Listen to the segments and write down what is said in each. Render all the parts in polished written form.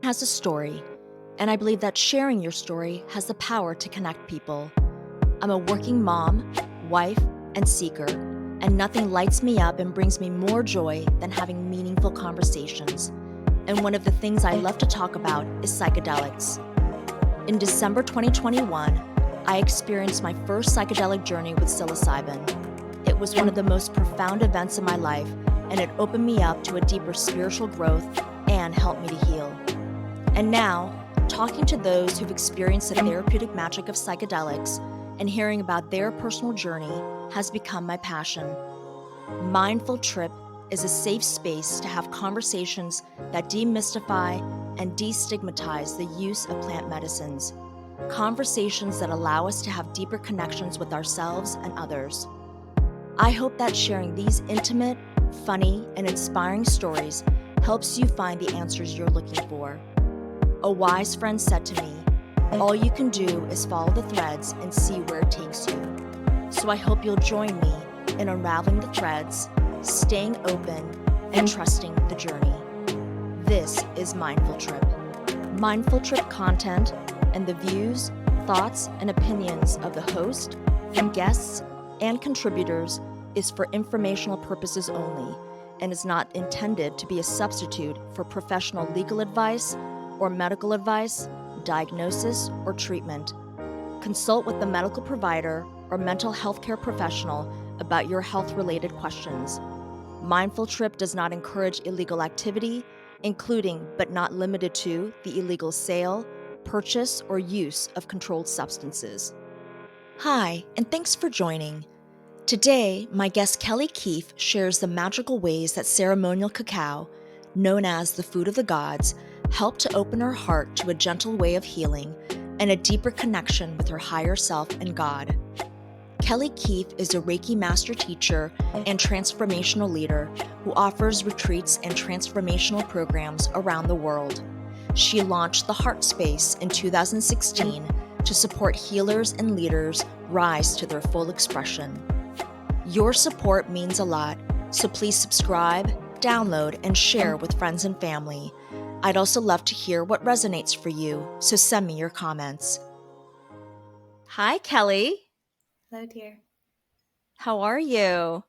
has a story, and I believe that sharing your story has the power to connect people. I'm a working mom, wife, and seeker, and nothing lights me up and brings me more joy than having meaningful conversations. And one of the things I love to talk about is psychedelics. In December 2021, I experienced my first psychedelic journey with psilocybin. It was one of the most profound events in my life, and it opened me up to a deeper spiritual growth and helped me to heal. And now, talking to those who've experienced the therapeutic magic of psychedelics and hearing about their personal journey has become my passion. Mindful Trip is a safe space to have conversations that demystify and destigmatize the use of plant medicines. Conversations that allow us to have deeper connections with ourselves and others. I hope that sharing these intimate, funny, and inspiring stories helps you find the answers you're looking for. A wise friend said to me, "All you can do is follow the threads and see where it takes you." So I hope you'll join me in unraveling the threads, staying open, and trusting the journey. This is Mindful Trip. Mindful Trip content and the views, thoughts, and opinions of the host, and guests, and contributors is for informational purposes only and is not intended to be a substitute for professional legal advice or medical advice, diagnosis, or treatment. Consult with the medical provider or mental health care professional about your health-related questions. Mindful Trip does not encourage illegal activity, including but not limited to the illegal sale, purchase, or use of controlled substances. Hi, and thanks for joining. Today, my guest Kelly Keefe shares the magical ways that ceremonial cacao, known as the food of the gods, helped to open her heart to a gentle way of healing and a deeper connection with her higher self and God. Kelly Keefe is a Reiki master teacher and transformational leader who offers retreats and transformational programs around the world. She launched the Heartspace in 2016 to support healers and leaders rise to their full expression. Your support means a lot, so please subscribe, download, and share with friends and family. I'd also love to hear what resonates for you, so send me your comments. Hi, Kelly. Hello, dear. How are you?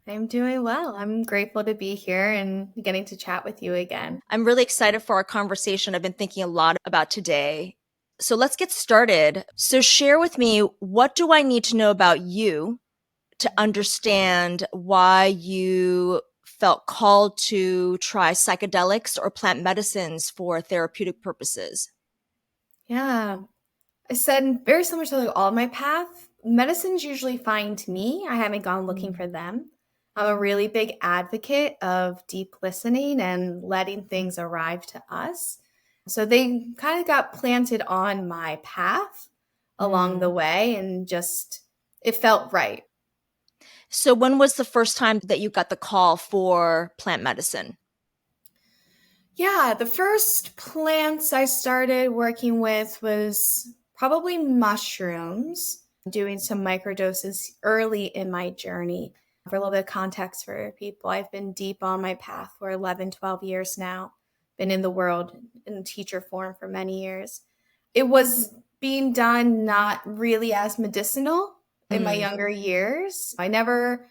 I'm doing well. I'm grateful to be here and getting to chat with you again. I'm really excited for our conversation. I've been thinking a lot about today. So let's get started. So share with me, what do I need to know about you to understand why you felt called to try psychedelics or plant medicines for therapeutic purposes? Yeah. I said very similar to like all of my path. Medicines usually find me. I haven't gone looking for them. I'm a really big advocate of deep listening and letting things arrive to us. So they kind of got planted on my path along the way and just it felt right. So when was the first time that you got the call for plant medicine? Yeah, the first plants I started working with was probably mushrooms, doing some microdoses early in my journey. For a little bit of context for people, I've been deep on my path for 11, 12 years now, been in the world in teacher form for many years. It was being done not really as medicinal in my younger years. I never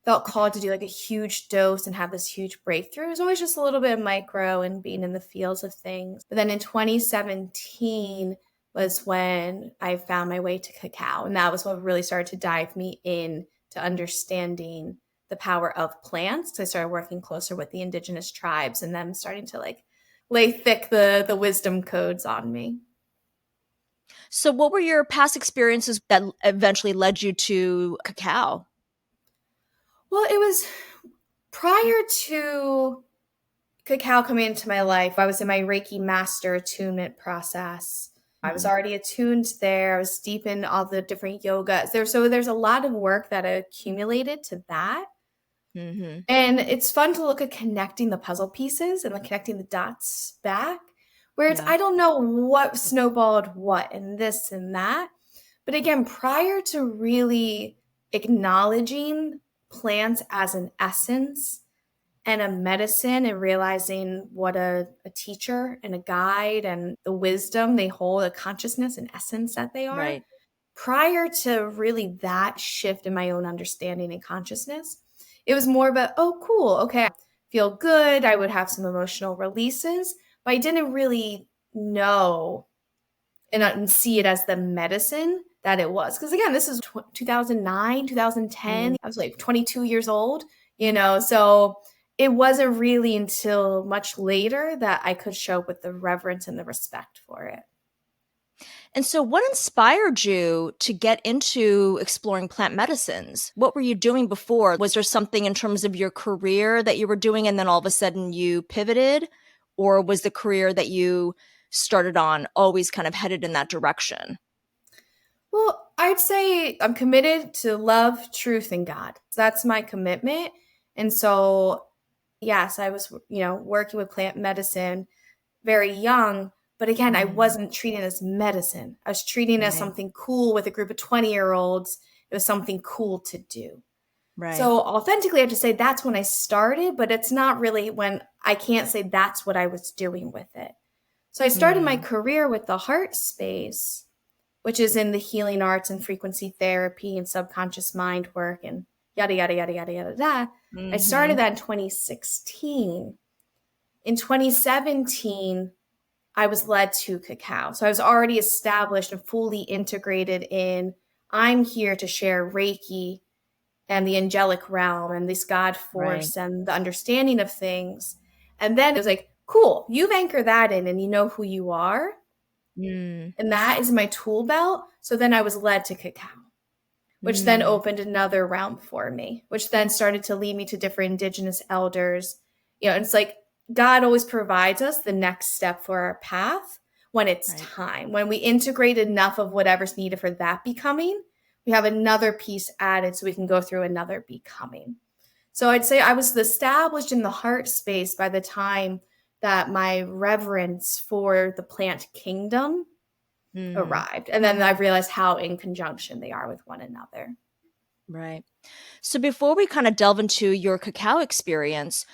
felt called to do like a huge dose and have this huge breakthrough. It was always just a little bit of micro and being in the fields of things. But then in 2017 was when I found my way to cacao. And that was what really started to dive me in to understanding the power of plants. So I started working closer with the indigenous tribes and them starting to like lay thick the wisdom codes on me. So what were your past experiences that eventually led you to cacao? Well, it was prior to cacao coming into my life. I was in my Reiki master attunement process. I was already attuned there. I was deep in all the different yogas there. So there's a lot of work that accumulated to that. Mm-hmm. And it's fun to look at connecting the puzzle pieces and like connecting the dots back, where it's, Yeah. I don't know what snowballed what and this and that. But again, prior to really acknowledging plants as an essence and a medicine, and realizing what a teacher and a guide and the wisdom they hold, a consciousness and essence that they are. Right. Prior to really that shift in my own understanding and consciousness, it was more about, oh, cool. Okay, I feel good. I would have some emotional releases, but I didn't really know and see it as the medicine that it was. Because again, this is 2009, 2010. Mm. I was like 22 years old, so it wasn't really until much later that I could show up with the reverence and the respect for it. And so, what inspired you to get into exploring plant medicines? What were you doing before? Was there something in terms of your career that you were doing and then all of a sudden you pivoted? Or was the career that you started on always kind of headed in that direction? Well, I'd say I'm committed to love, truth, and God. That's my commitment. And so, yes, I was, working with plant medicine very young. But again, I Mm, wasn't treating it as medicine. I was treating it as right, something cool with a group of 20-year-olds. It was something cool to do. right. So authentically, I have to say that's when I started, but it's not really when I can't say that's what I was doing with it. So I started my Mm, career with the Heartspace, which is in the healing arts and frequency therapy and subconscious mind work and yada, yada, yada, yada, yada, yada. I started hmm. that in 2016. In 2017, I was led to cacao. So I was already established and fully integrated in I'm here to share Reiki and the angelic realm and this God Right. force and the understanding of things. And then it was like, cool, you've anchored that in and you know who you are. Mm, And that is my tool belt. So then I was led to cacao, which then mm, opened another realm for me, which then started to lead me to different indigenous elders. It's like God always provides us the next step for our path when it's right. time. When we integrate enough of whatever's needed for that becoming, we have another piece added so we can go through another becoming. So I'd say I was established in the heart space by the time that my reverence for the plant kingdom Mm, arrived. And then I realized how in conjunction they are with one another. right. So before we kind of delve into your cacao experience,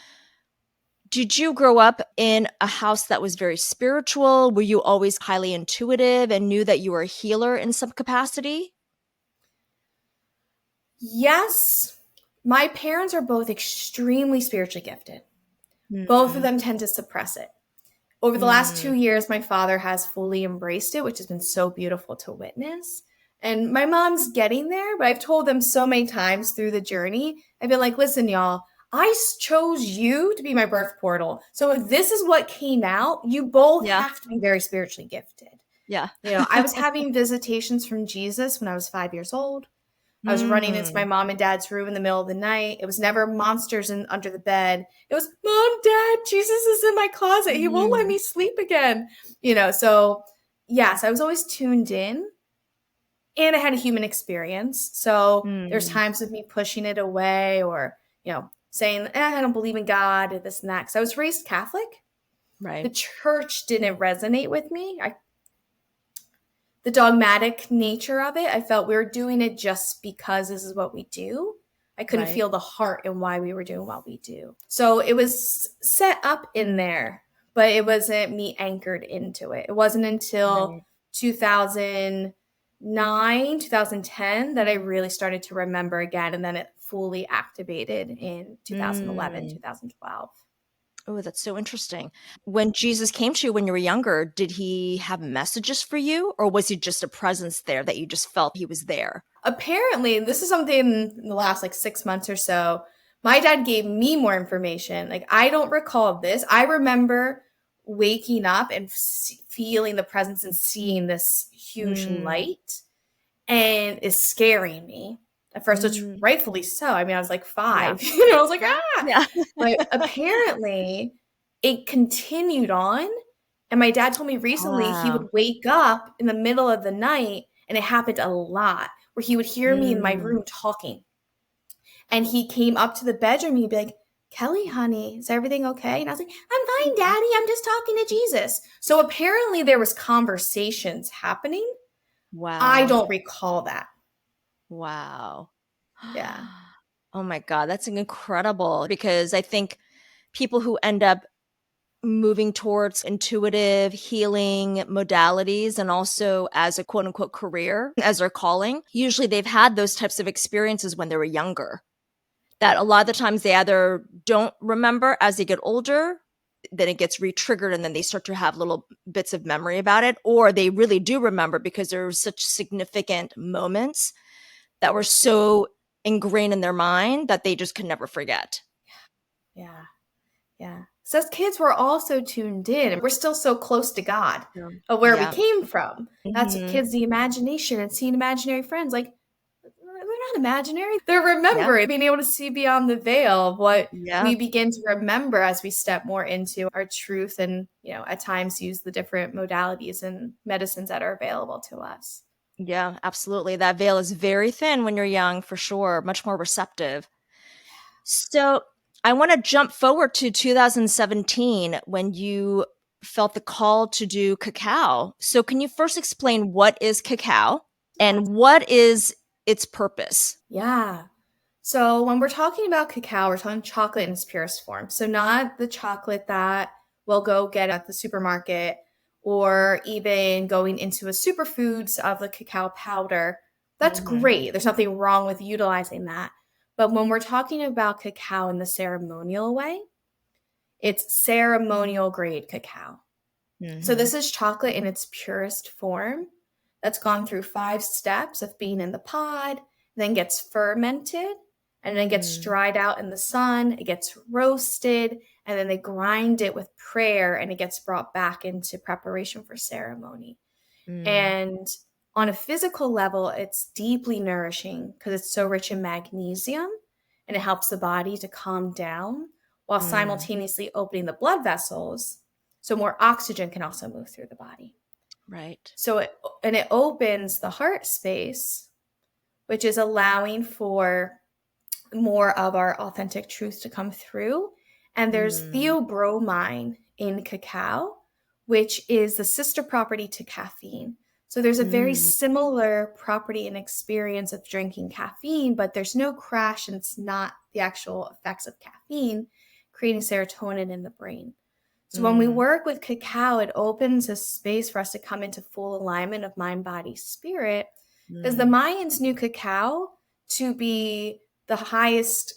did you grow up in a house that was very spiritual? Were you always highly intuitive and knew that you were a healer in some capacity? Yes, my parents are both extremely spiritually gifted. Both of Mm, them tend to suppress it. Over the last mm, 2 years, my father has fully embraced it, which has been so beautiful to witness. And my mom's getting there, but I've told them so many times through the journey, I've been like, listen, y'all, chose you to be my birth portal. So if this is what came out, you both yeah, have to be very spiritually gifted. yeah. I was having visitations from Jesus when I was 5 years old. I was running into my Mm, mom and dad's room in the middle of the night. It was never monsters under the bed. It was, Mom, Dad, Jesus is in my closet. He won't let mm, me sleep again. So yes, I was always tuned in and I had a human experience. So there's mm, times of me pushing it away or, saying, I don't believe in God or this and that. Because I was raised Catholic. The right, church didn't resonate with me. The dogmatic nature of it, I felt we were doing it just because this is what we do. I couldn't right, feel the heart in why we were doing what we do. So it was set up in there, but it wasn't me anchored into it. It wasn't until right. 2009, 2010 that I really started to remember again. And then it fully activated in 2011, Mm. 2012. Oh, that's so interesting. When Jesus came to you when you were younger, did he have messages for you, or was he just a presence there that you just felt he was there? Apparently, this is something in the last like 6 months or so. My dad gave me more information. Like, I don't recall this. I remember waking up and feeling the presence and seeing this huge Mm, light, and it's scaring me. At first, which mm, rightfully so. I mean, I was like yeah, 5. I was like, ah. yeah. But apparently, it continued on. And my dad told me recently he Wow. would wake up in the middle of the night, and it happened a lot, where he would hear me in my Mm, room talking. And he came up to the bedroom, he'd be like, Kelly, honey, is everything okay? And I was like, I'm fine, Daddy. I'm just talking to Jesus. So apparently there was conversations happening. I wow. don't recall that. Wow. Yeah. Oh my God, that's incredible because I think people who end up moving towards intuitive healing modalities and also as a quote unquote career, as their calling, usually they've had those types of experiences when they were younger. That a lot of the times they either don't remember as they get older, then it gets re-triggered and then they start to have little bits of memory about it, or they really do remember because there were such significant moments that were so ingrained in their mind that they just could never forget. Yeah. Yeah. So as kids, we're all so tuned in and we're still so close to God of where we Yeah. came from. That's what Mhm. kids, the imagination and seeing imaginary friends. Like, they're not imaginary. They're Yeah. remembering, being able to see beyond the veil of what Yeah. we begin to remember as we step more into our truth and, at times use the different modalities and medicines that are available to us. Yeah, absolutely. That veil is very thin when you're young, for sure, much more receptive. So I want to jump forward to 2017 when you felt the call to do cacao. So can you first explain what is cacao Yes. and what is its purpose? Yeah. So when we're talking about cacao, we're talking chocolate in its purest form. So not the chocolate that we'll go get at the supermarket or even going into a superfoods of the cacao powder. That's Mhm. great. There's nothing wrong with utilizing that. But when we're talking about cacao in the ceremonial way, it's ceremonial grade cacao. So Mhm. this is chocolate in its purest form that's gone through 5 steps of being in the pod, then gets fermented, and then gets Mm. dried out in the sun, it gets roasted, and then they grind it with prayer and it gets brought back into preparation for ceremony. Mm. And on a physical level, it's deeply nourishing because it's so rich in magnesium and it helps the body to calm down while Mm. simultaneously opening the blood vessels so more oxygen can also move through the body. Right. So it opens the heart space, which is allowing for more of our authentic truth to come through. And there's Mm. theobromine in cacao, which is the sister property to caffeine. So there's a very Mm. similar property and experience of drinking caffeine, but there's no crash and it's not the actual effects of caffeine creating serotonin in the brain. So when we Mm. work with cacao, it opens a space for us to come into full alignment of mind, body, spirit. Because the Mm. Mayans knew cacao to be the highest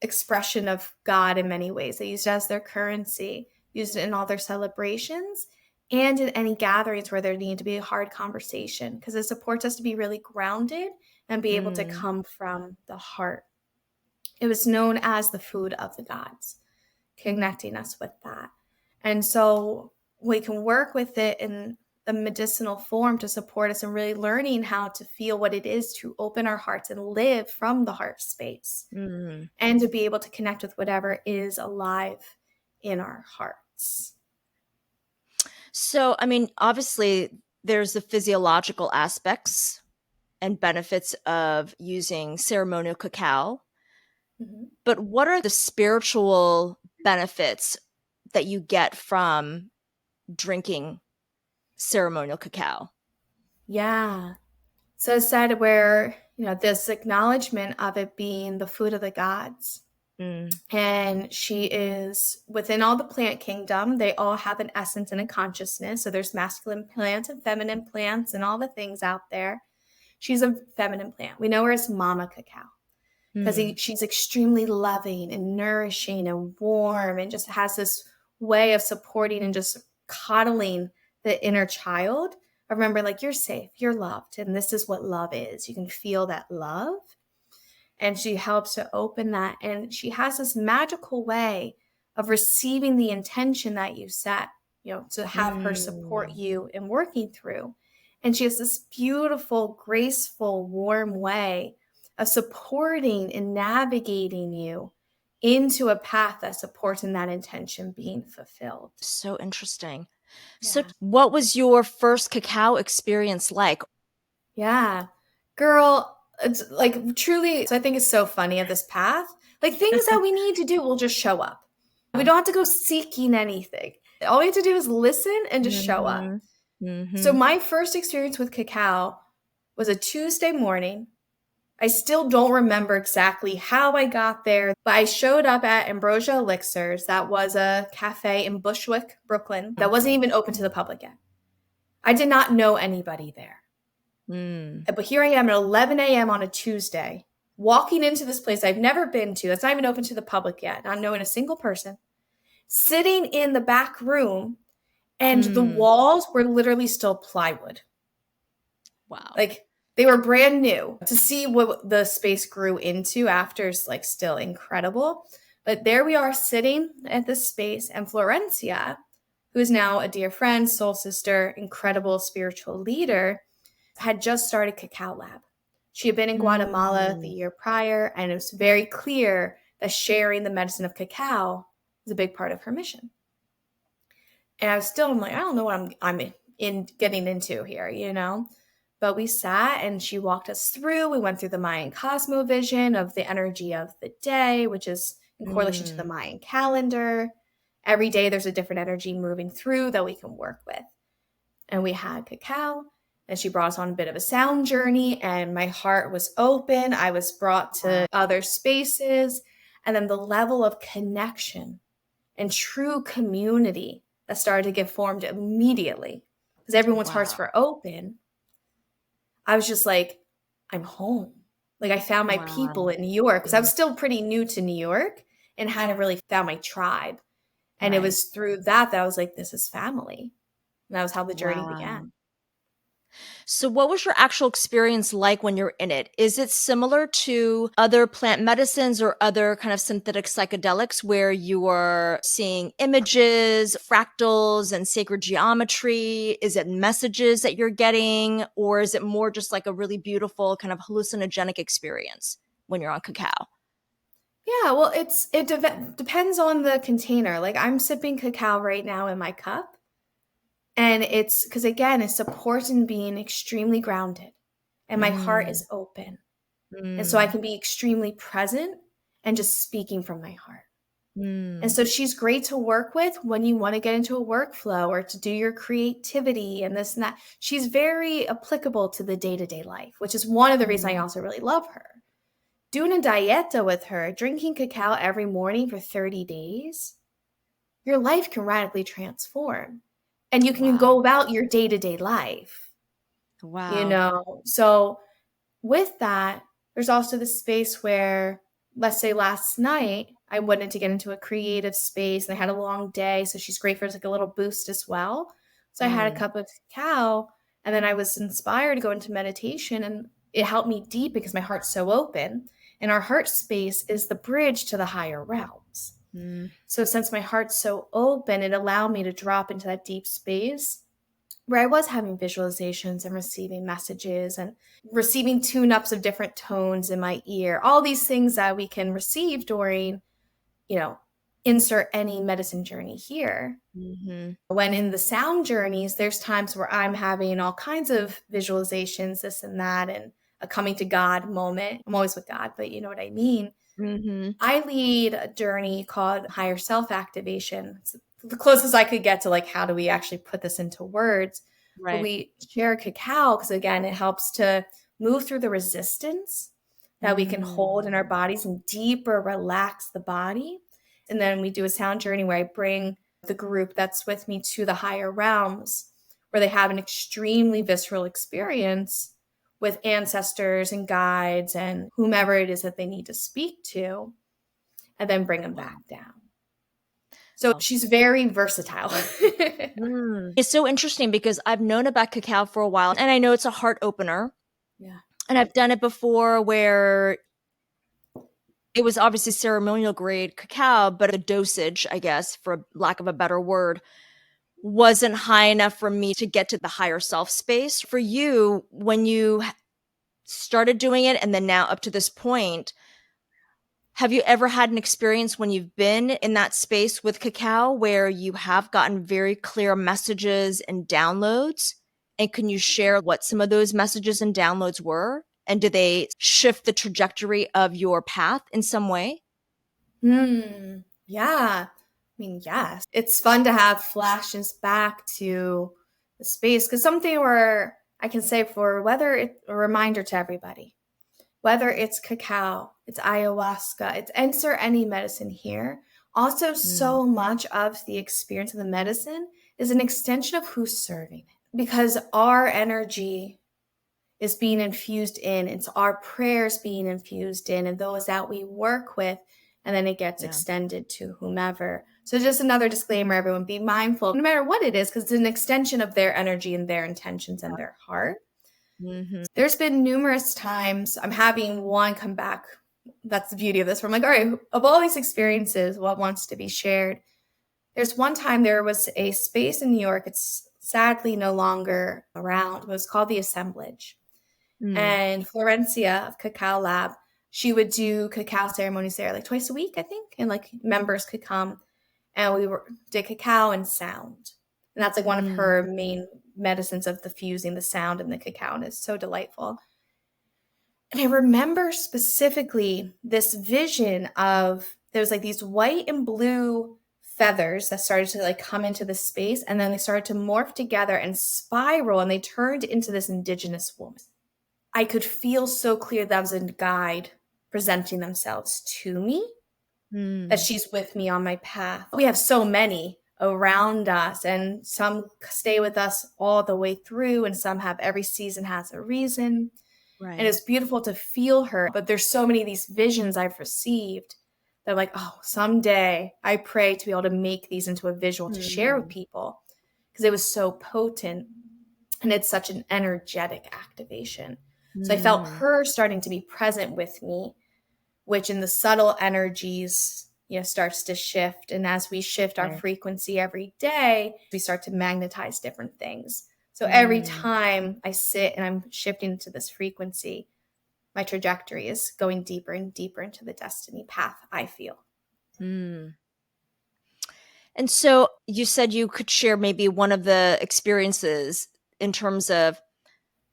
expression of God in many ways. They used it as their currency, used it in all their celebrations, and in any gatherings where there needed to be a hard conversation because it supports us to be really grounded and be able to Mm. come from the heart. It was known as the food of the gods, connecting us with that. And so we can work with it in a medicinal form to support us in really learning how to feel what it is to open our hearts and live from the heart space Mm. and to be able to connect with whatever is alive in our hearts. So, I mean, obviously, there's the physiological aspects and benefits of using ceremonial cacao, Mhm. but what are the spiritual benefits that you get from drinking ceremonial cacao? Yeah. So it's said where, this acknowledgement of it being the food of the gods. Mm. And she is within all the plant kingdom. They all have an essence and a consciousness. So there's masculine plants and feminine plants and all the things out there. She's a feminine plant. We know her as Mama Cacao because Mm. she's extremely loving and nourishing and warm and just has this way of supporting and just coddling the inner child. I remember, like, you're safe, you're loved, and this is what love is. You can feel that love and she helps to open that. And she has this magical way of receiving the intention that you set, to have her support Mm. you in working through. And she has this beautiful, graceful, warm way of supporting and navigating you into a path that supports in that intention being fulfilled. So interesting. So, Yeah. what was your first cacao experience like? Yeah. Girl, it's like truly, so I think it's so funny of this path. Like things that we need to do will just show up. We don't have to go seeking anything. All we have to do is listen and just show up. Mhm. So Mhm. my first experience with cacao was a Tuesday morning. I still don't remember exactly how I got there, but I showed up at Ambrosia Elixirs. That was a cafe in Bushwick, Brooklyn, that wasn't even open to the public yet. I did not know anybody there. But here I am at 11 a.m. on a Tuesday, walking into this place I've never been to, that's not even open to the public yet, not knowing a single person, sitting in the back room, and the walls were literally still plywood. Wow. Like, they were brand new. To see what the space grew into after is like still incredible. But there we are sitting at this space, and Florencia, who is now a dear friend, soul sister, incredible spiritual leader, had just started Cacao Lab. She had been in Guatemala the year prior, and it was very clear that sharing the medicine of cacao was a big part of her mission. And I'm like, I don't know what I'm in getting into here, you know? But we sat and she walked us through. We went through the Mayan cosmovision of the energy of the day, which is in correlation to the Mayan calendar. Every day there's a different energy moving through that we can work with. And we had cacao, and she brought us on a bit of a sound journey, and my heart was open. I was brought to other spaces, and then the level of connection and true community that started to get formed immediately because everyone's hearts were open. I was just like, I'm home. Like, I found my people in New York because I was still pretty new to New York and hadn't really found my tribe. And it was through that I was like, this is family. And that was how the journey began. So what was your actual experience like when you're in it? Is it similar to other plant medicines or other kind of synthetic psychedelics where you are seeing images, fractals, and sacred geometry? Is it messages that you're getting, or is it more just like a really beautiful kind of hallucinogenic experience when you're on cacao? Yeah, well, it depends on the container. Like, I'm sipping cacao right now in my cup. And it's because, again, it supports in being extremely grounded. And my heart is open. And so I can be extremely present and just speaking from my heart. And so she's great to work with when you want to get into a workflow or to do your creativity and this and that. She's very applicable to the day-to-day life, which is one of the reasons I also really love her. Doing a dieta with her, drinking cacao every morning for 30 days, your life can radically transform. And you can go about your day-to-day life. You know? So with that, there's also the space where, let's say last night, I wanted to get into a creative space and I had a long day. So she's great for like a little boost as well. So I had a cup of cacao and then I was inspired to go into meditation, and it helped me deep because my heart's so open. And our heart space is the bridge to the higher realms. So since my heart's so open, it allowed me to drop into that deep space where I was having visualizations and receiving messages and receiving tune-ups of different tones in my ear, all these things that we can receive during, insert any medicine journey here. When in the sound journeys, there's times where I'm having all kinds of visualizations, this and that, and a coming to God moment. I'm always with God, but you know what I mean? I lead a journey called higher self activation. It's the closest I could get to like, how do we actually put this into words? But we share cacao because, again, it helps to move through the resistance that we can hold in our bodies and deeper relax the body. And then we do a sound journey where I bring the group that's with me to the higher realms where they have an extremely visceral experience with ancestors and guides and whomever it is that they need to speak to, and then bring them back down. So she's very versatile. It's so interesting because I've known about cacao for a while, and I know it's a heart opener. Yeah. And I've done it before where it was obviously ceremonial grade cacao, but the dosage, I guess, for lack of a better word, wasn't high enough for me to get to the higher self space. For you, when you started doing it and then now up to this point, have you ever had an experience when you've been in that space with cacao where you have gotten very clear messages and downloads? And can you share what some of those messages and downloads were? And did they shift the trajectory of your path in some way? Yeah. I mean, yes. It's fun to have flashes back to the space because something where I can say for whether it's a reminder to everybody. whether it's cacao, it's ayahuasca, it's enter any medicine here. Also, Mm. so much of the experience of the medicine is an extension of who's serving it, because our energy is being infused in. It's our prayers being infused in, and those that we work with, and then it gets Yeah. extended to whomever. So just another disclaimer, everyone, be mindful, no matter what it is, because it's an extension of their energy and their intentions and their heart. Mm-hmm. There's been numerous times I'm having one come back. That's the beauty of this. Where I'm like, all right, of all these experiences, what wants to be shared? There's one time there was a space in New York. It's sadly no longer around. It was called the Assemblage. Mm. And Florencia of Cacao Lab, she would do cacao ceremonies there like twice a week, I think. And like members could come, and did cacao and sound. And that's like one of Mm. her main medicines, of the fusing the sound and the cacao. And it's so delightful. And I remember specifically this vision of, there was like these white and blue feathers that started to like come into the space, and then they started to morph together and spiral, and they turned into this indigenous woman. I could feel so clear that was a guide presenting themselves to me, that Mm. she's with me on my path. We have so many around us, and some stay with us all the way through, and some have, every season has a reason. And Right. it's beautiful to feel her. But there's so many of these visions I've received that I'm like, oh, someday I pray to be able to make these into a visual to share with Mm. people, because it was so potent, and it's such an energetic activation. So I felt Mm. her starting to be present with me, which in the subtle energies, starts to shift. And as we shift our Right. frequency every day, we start to magnetize different things. So every Mm. time I sit and I'm shifting to this frequency, my trajectory is going deeper and deeper into the destiny path, I feel. Mm. And so you said you could share maybe one of the experiences in terms of,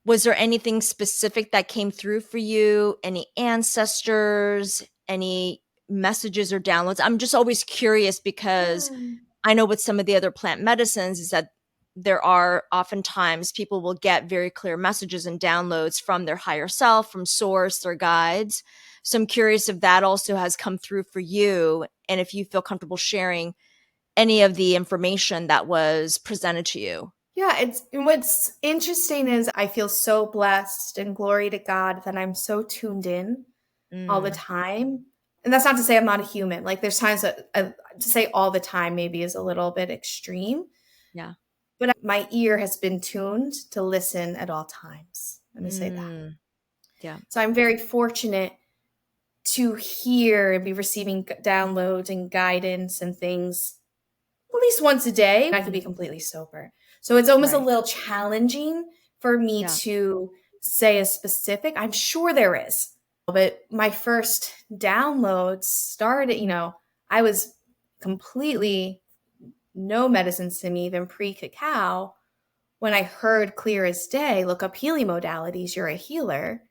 was there anything specific that came through for you? Any ancestors, any messages or downloads? I'm just always curious because Yeah. I know with some of the other plant medicines is that there are oftentimes people will get very clear messages and downloads from their higher self, from source, their guides. So I'm curious if that also has come through for you and if you feel comfortable sharing any of the information that was presented to you. Yeah, it's what's interesting is I feel so blessed, and glory to God that I'm so tuned in all the Mm. time. And that's not to say I'm not a human. Like there's times that, to say all the time maybe is a little bit extreme, Yeah. but my ear has been tuned to listen at all times. Let me say that. Mm. Yeah. So I'm very fortunate to hear and be receiving downloads and guidance and things at least once a day. I could be Mm. completely sober. So it's almost a Right. little challenging for me Yeah. to say a specific. I'm sure there is. But my first downloads started, I was completely no medicines to me, even pre cacao. When I heard clear as day, look up healing modalities, you're a healer.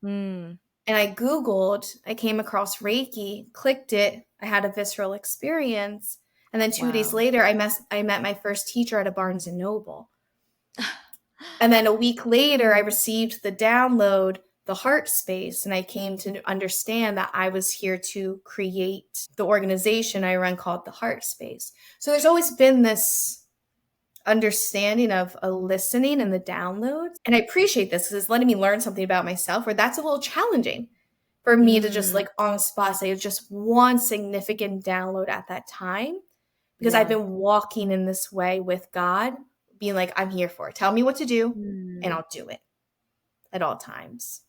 Mm. And I Googled, I came across Reiki, clicked it. I had a visceral experience. And then 2 days Wow. later, I met my first teacher at a Barnes and Noble. And then a week later, I received the download, the Heartspace, and I came to understand that I was here to create the organization I run called the Heartspace. So there's always been this understanding of a listening and the downloads. And I appreciate this because it's letting me learn something about myself, where that's a little challenging for me to just Mm. like on the spot say just one significant download at that time, because I've Yeah. been walking in this way with God, being like, I'm here for it. Tell me what to do, and Mm. I'll do it at all times.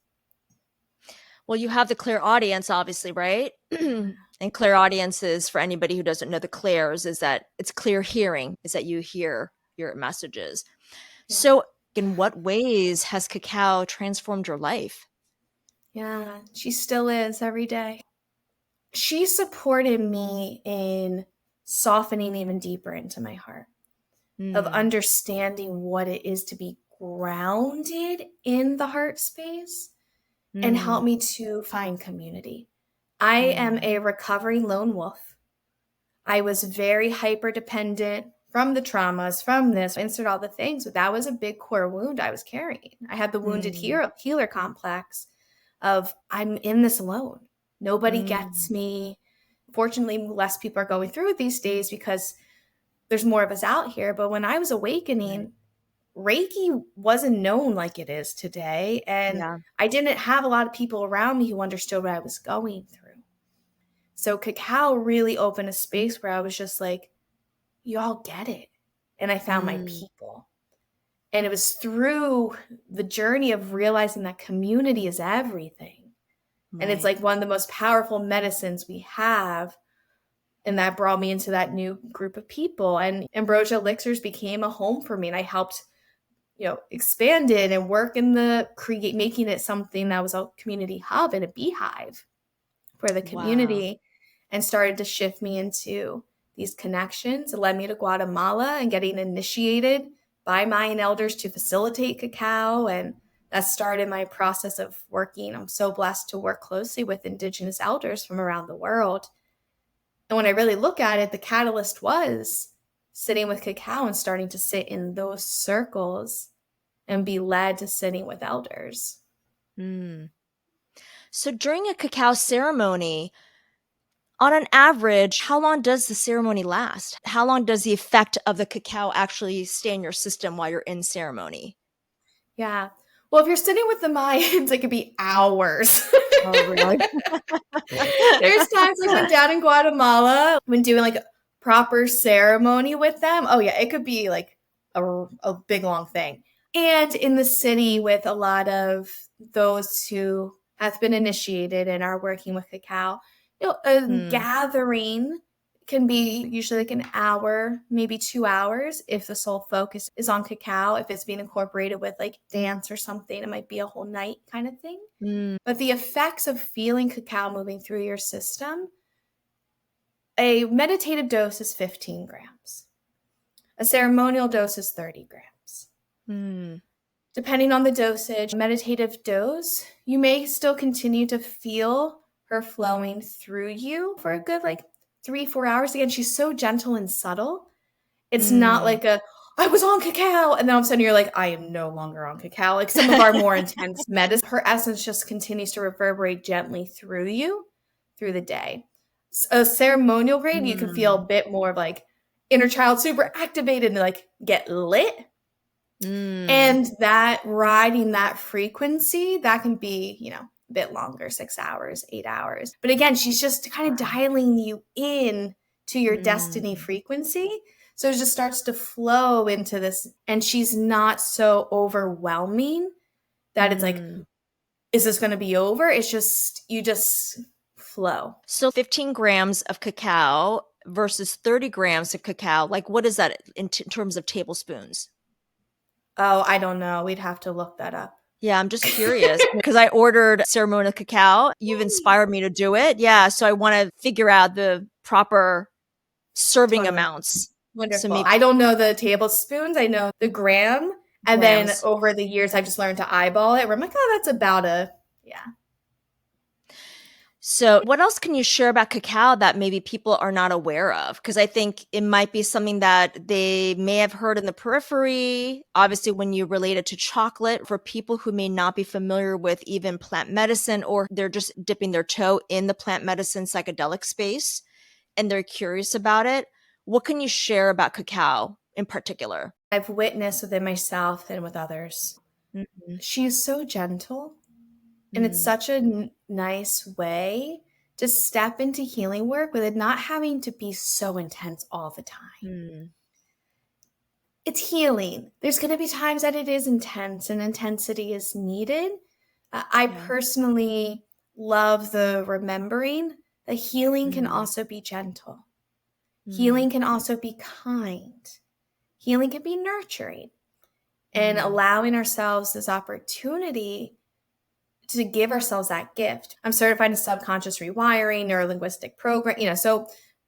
Well, you have the clear audience, obviously, right? And clear audiences, for anybody who doesn't know the clairs, is that it's clear hearing, is that you hear your messages. Yeah. So, in what ways has cacao transformed your life? Yeah. She still is every day. She supported me in softening even deeper into my heart, of Mm. understanding what it is to be grounded in the heart space, and help Mm. me to find community. I am Mm. a recovering lone wolf. I was very hyper dependent from the traumas, from this, insert all the things, but that was a big core wound I was carrying. I had the wounded Mm. healer complex of I'm in this alone. Nobody gets me. Fortunately, less people are going through it these days because there's more of us out here. But when I was awakening, Reiki wasn't known like it is today. And Yeah. I didn't have a lot of people around me who understood what I was going through. So cacao really opened a space where I was just like, you all get it. And I found my people. And it was through the journey of realizing that community is everything. And it's Right. like one of the most powerful medicines we have. And that brought me into that new group of people. And Ambrosia Elixirs became a home for me. And I helped, expand it and work in making it something that was a community hub and a beehive for the Wow. community, and started to shift me into these connections. It led me to Guatemala and getting initiated by Mayan elders to facilitate cacao. And that started my process of working. I'm so blessed to work closely with Indigenous elders from around the world. And when I really look at it, the catalyst was sitting with cacao and starting to sit in those circles and be led to sitting with elders. So during a cacao ceremony, on an average, how long does the ceremony last? How long does the effect of the cacao actually stay in your system while you're in ceremony? Yeah. Well, if you're sitting with the Mayans, it could be hours. Oh, really? There's times like when down in Guatemala, when doing like a proper ceremony with them. Oh, yeah, it could be like a big long thing. And in the city with a lot of those who have been initiated and are working with cacao, a gathering can be usually like an hour, maybe 2 hours if the sole focus is on cacao. If it's being incorporated with like dance or something, it might be a whole night kind of thing. But the effects of feeling cacao moving through your system, a meditative dose is 15 grams. A ceremonial dose is 30 grams. Depending on the dosage, meditative dose, you may still continue to feel her flowing through you for a good like 3-4 hours. Again, she's so gentle and subtle. It's not like I was on cacao, and then all of a sudden you're like, I am no longer on cacao. Like some of our more intense medicine, her essence just continues to reverberate gently through you through the day. A ceremonial grade, you can feel a bit more of like inner child super activated and like get lit. And that riding that frequency, that can be, a bit longer, 6 hours, 8 hours. But again, she's just kind of dialing you in to your destiny frequency. So it just starts to flow into this. And she's not so overwhelming that it's like, is this going to be over? It's just, you just flow. So 15 grams of cacao versus 30 grams of cacao, like what is that in terms of tablespoons? Oh, I don't know. We'd have to look that up. Yeah, I'm just curious because I ordered ceremonial cacao. You've inspired me to do it. Yeah, so I want to figure out the proper serving Totally. amounts. So Wonderful. maybe I don't know the tablespoons. I know the gram. And then grams. over the years, I've just learned to eyeball it where I'm like, oh, that's about yeah. So what else can you share about cacao that maybe people are not aware of? Because I think it might be something that they may have heard in the periphery. Obviously, when you relate it to chocolate, for people who may not be familiar with even plant medicine, or they're just dipping their toe in the plant medicine psychedelic space and they're curious about it, what can you share about cacao in particular? I've witnessed within myself and with others. She's so gentle. And it's such a nice way to step into healing work with it not having to be so intense all the time. It's healing. There's going to be times that it is intense and intensity is needed. I personally love the remembering that healing can also be gentle. Healing can also be kind. Healing can be nurturing. And allowing ourselves this opportunity to give ourselves that gift. I'm certified in subconscious rewiring, neurolinguistic program, so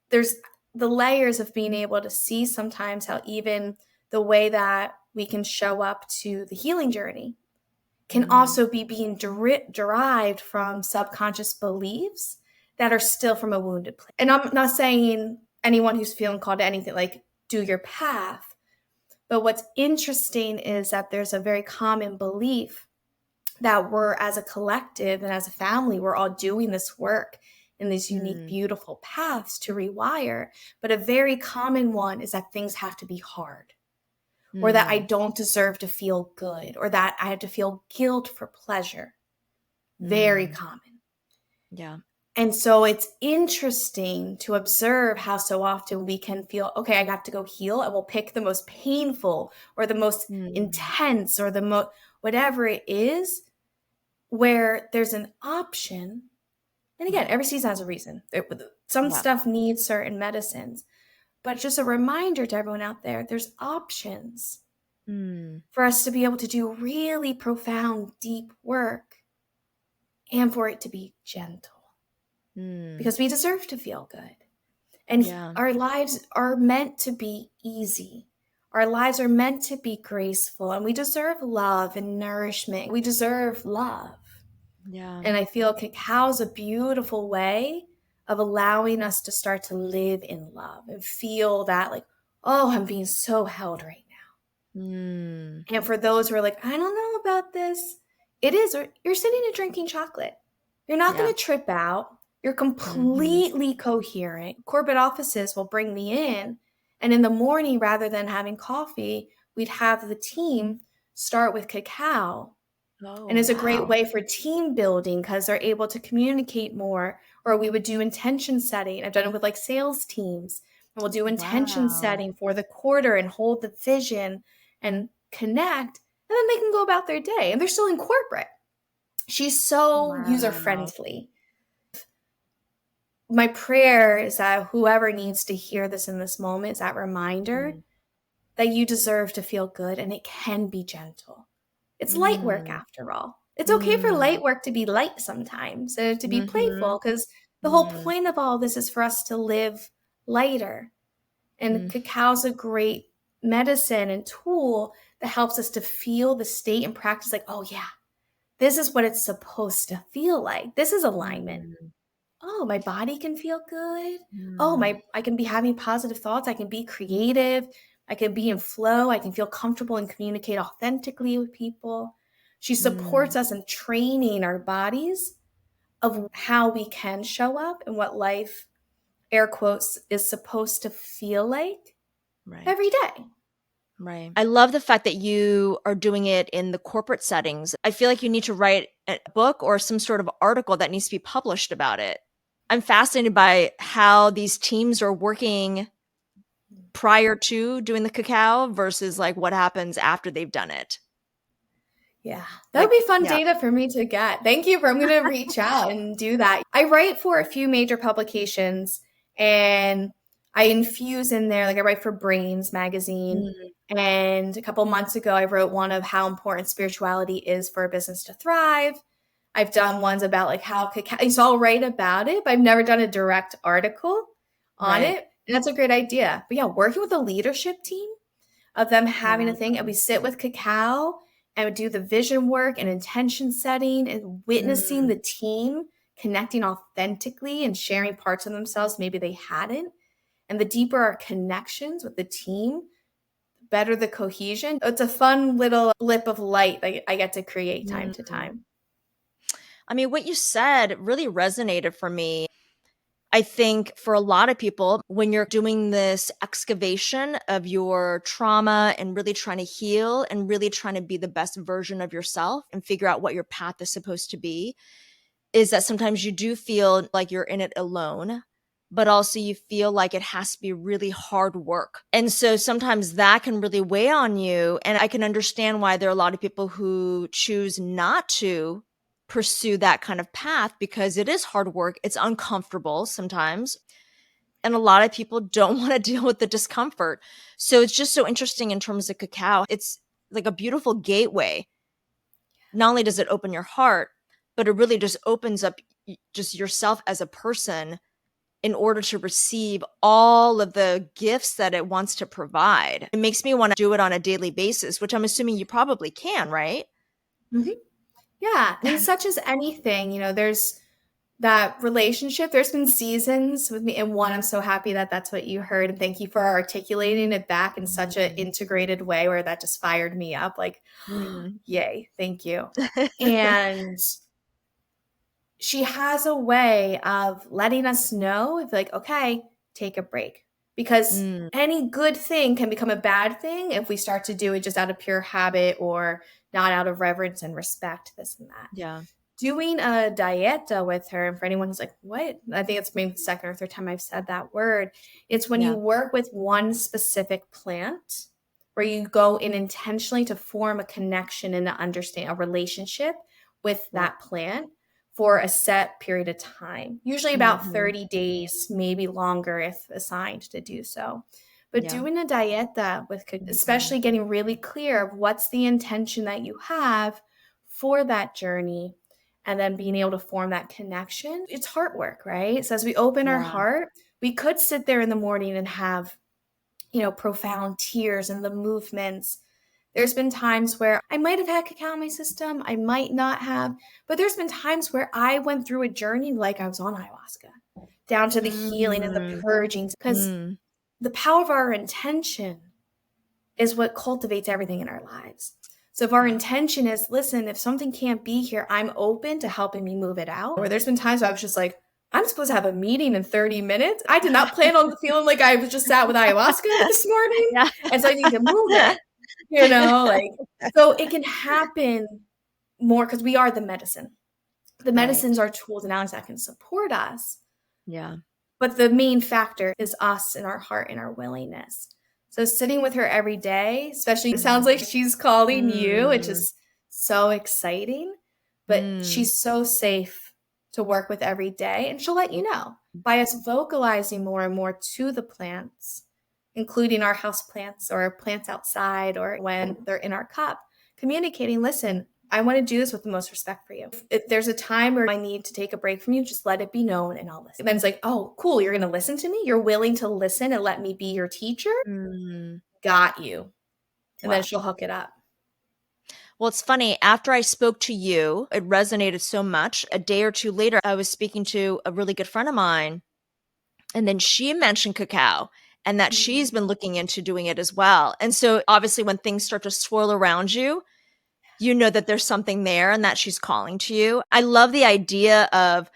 there's the layers of being able to see sometimes how even the way that we can show up to the healing journey can also be being derived from subconscious beliefs that are still from a wounded place. And I'm not saying anyone who's feeling called to anything, like do your path. But what's interesting is that there's a very common belief that we're, as a collective and as a family, we're all doing this work in these unique, Mm, beautiful paths to rewire. But a very common one is that things have to be hard, or that I mm, don't deserve to feel good, or that I have to feel guilt for pleasure. Very mm. common. Yeah. And so it's interesting to observe how so often we can feel, okay, I got to go heal, and we'll pick the most painful or the most Mm, intense or the most whatever it is, where there's an option. And again, right. every season has a reason. Some Yeah. stuff needs certain medicines, but just a reminder to everyone out there, there's options Mm, for us to be able to do really profound, deep work, and for it to be gentle, mm. because we deserve to feel good. And Yeah. our lives are meant to be easy. Our lives are meant to be graceful, and we deserve love and nourishment. We deserve love. Yeah. And I feel cacao's a beautiful way of allowing us to start to live in love and feel that, like, oh, I'm being so held right Mm, now. And for those who are like, I don't know about this, it is, or you're sitting and drinking chocolate. You're not going yeah. to trip out. You're Mhm. completely coherent. Corporate offices will bring me in. And in the morning, rather than having coffee, we'd have the team start with cacao, and Oh, it's a great wow. way for team building because they're able to communicate more. Or we would do intention setting. I've done it with like sales teams, and we'll do intention Wow. setting for the quarter and hold the vision and connect, and then they can go about their day, and they're still in corporate. She's so user Wow. friendly. My prayer is that whoever needs to hear this in this moment is that reminder Mm, that you deserve to feel good, and it can be gentle. It's light work mm, after all. It's okay for mm. light work to be light sometimes, and to be Mhm. playful, because the whole Mm, point of all this is for us to live lighter. And mm, cacao's a great medicine and tool that helps us to feel the state and practice, like, oh, yeah, this is what it's supposed to feel like. This is alignment. mm, Oh, my body can feel good. Oh, mm, my I can be having positive thoughts. I can be creative. I can be in flow. I can feel comfortable and communicate authentically with people. She supports mm. us in training our bodies of how we can show up and what life, air quotes, is supposed to feel like Right. every day. Right. I love the fact that you are doing it in the corporate settings. I feel like you need to write a book or some sort of article that needs to be published about it. I'm fascinated by how these teams are working prior to doing the cacao versus like what happens after they've done it. Yeah, that would Like, be fun yeah. data for me to get. Thank you. I'm going to reach out and do that. I write for a few major publications, and I infuse in there, like I write for Brains magazine. Mm, And a couple months ago, I wrote one of how important spirituality is for a business to thrive. I've done ones about like how cacao, so I'll write about it, but I've never done a direct article on right. it. And that's a great idea. But yeah, working with a leadership team of them having a Wow. thing, and we sit with cacao and we do the vision work and intention setting and witnessing Mm, the team connecting authentically and sharing parts of themselves maybe they hadn't. And the deeper our connections with the team, the better the cohesion. It's a fun little blip of light that I get to create time to mm. time. I mean, what you said really resonated for me. I think for a lot of people, when you're doing this excavation of your trauma and really trying to heal and really trying to be the best version of yourself and figure out what your path is supposed to be, is that sometimes you do feel like you're in it alone, but also you feel like it has to be really hard work. And so sometimes that can really weigh on you. And I can understand why there are a lot of people who choose not to pursue that kind of path because it is hard work. It's uncomfortable sometimes. And a lot of people don't want to deal with the discomfort. So it's just so interesting in terms of cacao. It's like a beautiful gateway. Not only does it open your heart, but it really just opens up just yourself as a person in order to receive all of the gifts that it wants to provide. It makes me want to do it on a daily basis, which I'm assuming you probably can, right? Mhm. Yeah. And such as anything, there's that relationship, there's been seasons with me, and one, I'm so happy that that's what you heard, and thank you for articulating it back in such an integrated way where that just fired me up, like, Mm. yay, thank you. And she has a way of letting us know if, like, okay, take a break, because Mm. any good thing can become a bad thing if we start to do it just out of pure habit or not out of reverence and respect, this and that. Yeah. Doing a dieta with her, and for anyone who's like, what? I think it's maybe the second or third time I've said that word. It's when you Yeah. work with one specific plant where you go in intentionally to form a connection and to understand a relationship with Yeah. that plant for a set period of time, usually about Mhm. 30 days, maybe longer if assigned to do so. But Yeah. doing a dieta with, especially getting really clear of what's the intention that you have for that journey, and then being able to form that connection, it's heart work, right? So as we open our Yeah. heart, we could sit there in the morning and have, profound tears and the movements. There's been times where I might have had cacao in my system, I might not have, but there's been times where I went through a journey like I was on ayahuasca, down to the healing and the Mm. purging, because Mm. the power of our intention is what cultivates everything in our lives. So if our Yeah. intention is, listen, if something can't be here, I'm open to helping me move it out. Or there's been times where I was just like, I'm supposed to have a meeting in 30 minutes. I did not plan on feeling like I was just sat with ayahuasca this morning. Yeah. And so I need to move it, like, so it can happen more because we are the medicine. The Right. medicines are tools and allies that can support us. Yeah. But the main factor is us and our heart and our willingness. So sitting with her every day, especially, it sounds like she's calling you, which Mm. is so exciting, but Mm. she's so safe to work with every day. And she'll let you know by us vocalizing more and more to the plants, including our house plants or plants outside or when they're in our cup, communicating, listen, I want to do this with the most respect for you. If there's a time where I need to take a break from you, just let it be known and I'll listen. And then it's like, oh, cool. You're going to listen to me. You're willing to listen and let me be your teacher. Mm. Got you. And then Wow. she'll hook it up. Well, it's funny. After I spoke to you, it resonated so much. A day or two later, I was speaking to a really good friend of mine, and then she mentioned cacao and that she's been looking into doing it as well. And so, obviously, when things start to swirl around you, you know that there's something there and that she's calling to you. I love the idea of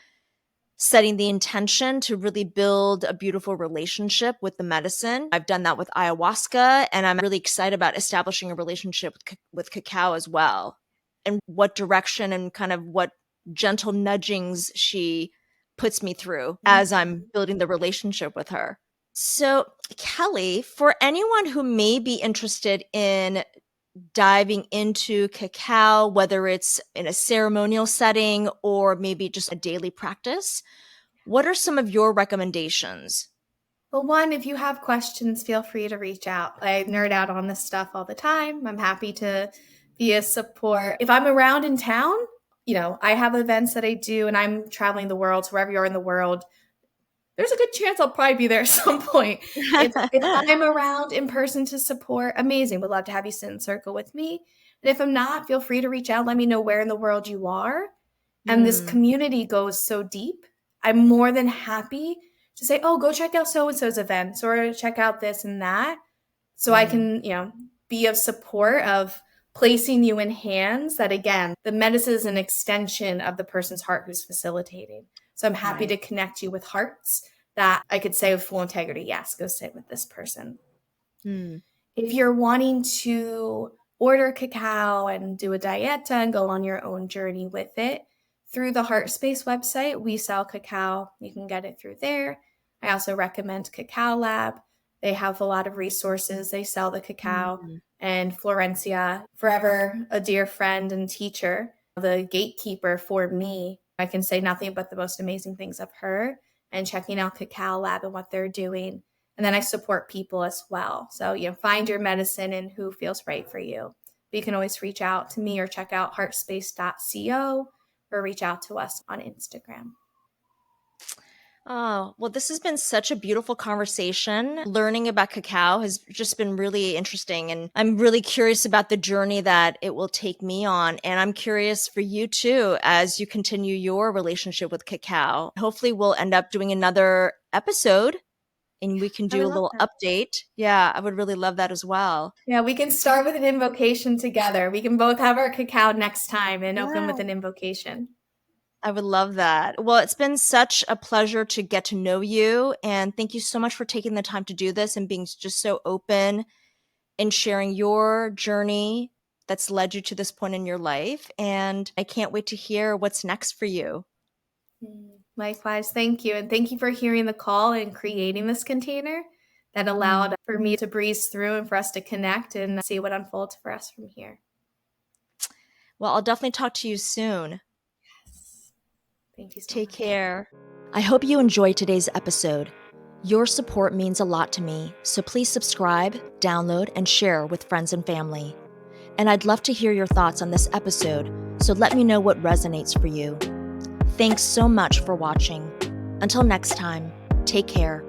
setting the intention to really build a beautiful relationship with the medicine. I've done that with ayahuasca, and I'm really excited about establishing a relationship with cacao as well, and what direction and kind of what gentle nudgings she puts me through as I'm building the relationship with her. So, Kelly, for anyone who may be interested in diving into cacao, whether it's in a ceremonial setting or maybe just a daily practice, what are some of your recommendations? Well, one, if you have questions, feel free to reach out. I nerd out on this stuff all the time. I'm happy to be a support. If I'm around in town, I have events that I do and I'm traveling the world. So wherever you are in the world, there's a good chance I'll probably be there at some point. If I'm around in person to support, amazing. Would love to have you sit in circle with me. And if I'm not, feel free to reach out. Let me know where in the world you are. And this Mm, community goes so deep. I'm more than happy to say, oh, go check out so and so's events or check out this and that. So I mm, can, be of support of placing you in hands that, again, the medicine is an extension of the person's heart who's facilitating. So I'm happy right. to connect you with hearts that I could say with full integrity, yes, go sit with this person. Mm, If you're wanting to order cacao and do a dieta and go on your own journey with it, through the Heartspace website, we sell cacao. You can get it through there. I also recommend Cacao Lab. They have a lot of resources. They sell the cacao. mm, And Florencia, forever a dear friend and teacher, the gatekeeper for me. I can say nothing but the most amazing things of her and checking out Cacao Lab and what they're doing. And then I support people as well. So, find your medicine and who feels right for you. But you can always reach out to me or check out heartspace.co or reach out to us on Instagram. Oh, well, this has been such a beautiful conversation. Learning about cacao has just been really interesting. And I'm really curious about the journey that it will take me on. And I'm curious for you too, as you continue your relationship with cacao. Hopefully, we'll end up doing another episode and we can I do would a love little that. update. Yeah, I would really love that as well. Yeah, we can start with an invocation together. We can both have our cacao next time and open with Yeah. an invocation. I would love that. Well, it's been such a pleasure to get to know you. And thank you so much for taking the time to do this and being just so open and sharing your journey that's led you to this point in your life. And I can't wait to hear what's next for you. Likewise, thank you. And thank you for hearing the call and creating this container that allowed for me to breeze through and for us to connect and see what unfolds for us from here. Well, I'll definitely talk to you soon. Thank you so Take much. care. I hope you enjoyed today's episode. Your support means a lot to me, so please subscribe, download, and share with friends and family. And I'd love to hear your thoughts on this episode, so let me know what resonates for you. Thanks so much for watching. Until next time, take care.